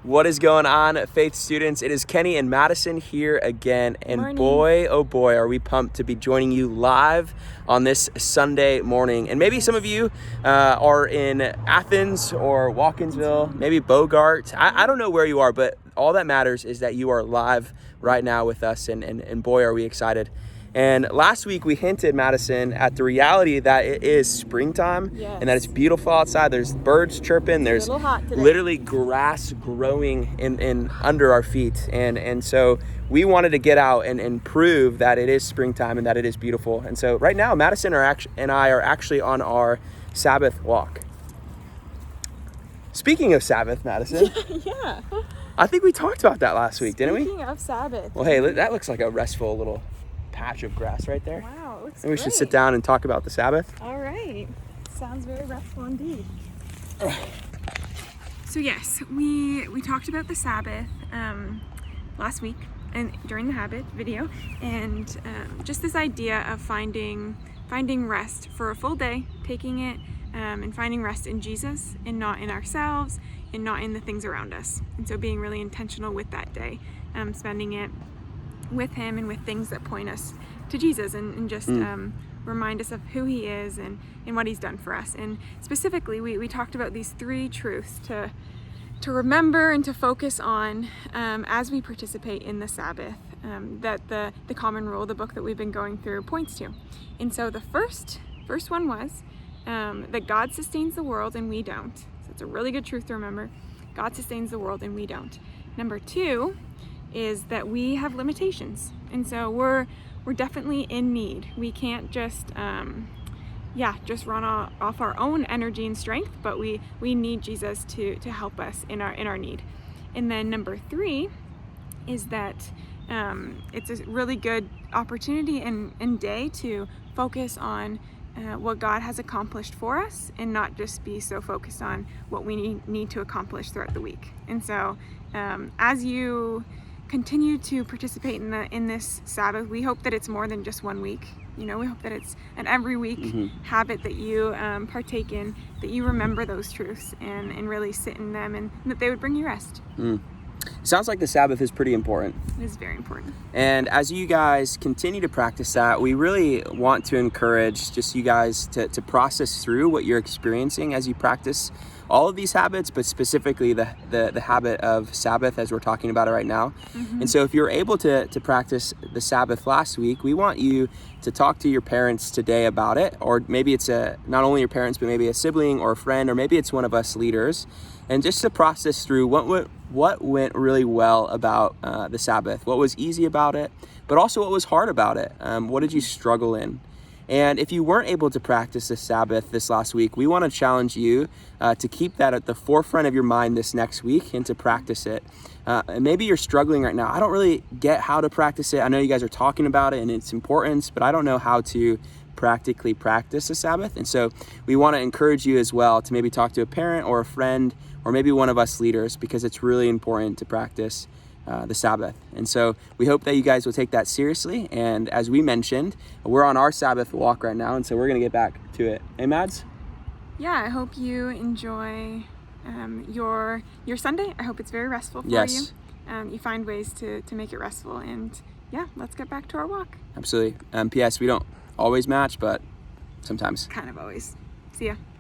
What is going on, Faith students? It is Kenny and Madison here again, and Morning. Boy, oh boy, are we pumped to be joining you live on this Sunday morning. And maybe some of you are in Athens or Watkinsville, maybe Bogart. I don't know where you are, but all that matters is that you are live right now with us, and boy, are we excited. And last week we hinted, Madison, at the reality that it is springtime and that it's beautiful outside. There's birds chirping. There's literally grass growing in under our feet. And so we wanted to get out and prove that it is springtime and that it is beautiful. And so right now, Madison and I are actually on our Sabbath walk. Speaking of Sabbath, Madison. Yeah. I think we talked about that last week, didn't we? Speaking of Sabbath. Well, hey, that looks like a restful little patch of grass right there. Wow, it looks And we great. should sit down and talk about the Sabbath. All right. Sounds very restful indeed. So yes, we talked about the Sabbath last week and during the habit video, and just this idea of finding rest for a full day, taking it and finding rest in Jesus and not in ourselves and not in the things around us. And so being really intentional with that day, spending it with him and with things that point us to Jesus and just remind us of who he is and what he's done for us. And specifically, we talked about these three truths to remember and to focus on as we participate in the Sabbath, that the common rule, the book that we've been going through, points to. And so the first one was that God sustains the world and we don't. So it's a really good truth to remember. God sustains the world and we don't. Number two is that we have limitations, and so we're definitely in need. We can't just run off our own energy and strength, but we need Jesus to help us in our need. And then number three is that it's a really good opportunity and day to focus on what God has accomplished for us and not just be so focused on what we need to accomplish throughout the week. And so as you continue to participate in this Sabbath, we hope that it's more than just 1 week. We hope that it's an every week habit that you partake in, that you remember those truths and really sit in them, and that they would bring you rest. Sounds like the Sabbath is pretty important. It is very important. And as you guys continue to practice that, we really want to encourage just you guys to process through what you're experiencing as you practice all of these habits, but specifically the habit of Sabbath as we're talking about it right now. And so if you're able to practice the Sabbath last week, we want you to talk to your parents today about it, or maybe it's not only your parents, but maybe a sibling or a friend, or maybe it's one of us leaders, and just to process through what went really well about the Sabbath, what was easy about it, but also what was hard about it. What did you struggle in? And if you weren't able to practice the Sabbath this last week, we want to challenge you to keep that at the forefront of your mind this next week and to practice it. And maybe you're struggling right now. I don't really get how to practice it. I know you guys are talking about it and its importance, but I don't know how to practically practice the Sabbath. And so we want to encourage you as well to maybe talk to a parent or a friend or maybe one of us leaders, because it's really important to practice the Sabbath. And so we hope that you guys will take that seriously. And as we mentioned, we're on our Sabbath walk right now, and so we're going to get back to it. Hey, Mads? Yeah, I hope you enjoy your Sunday. I hope it's very restful for you. You find ways to make it restful. And yeah, let's get back to our walk. Absolutely. P.S. We don't always match, but sometimes. Kind of always. See ya.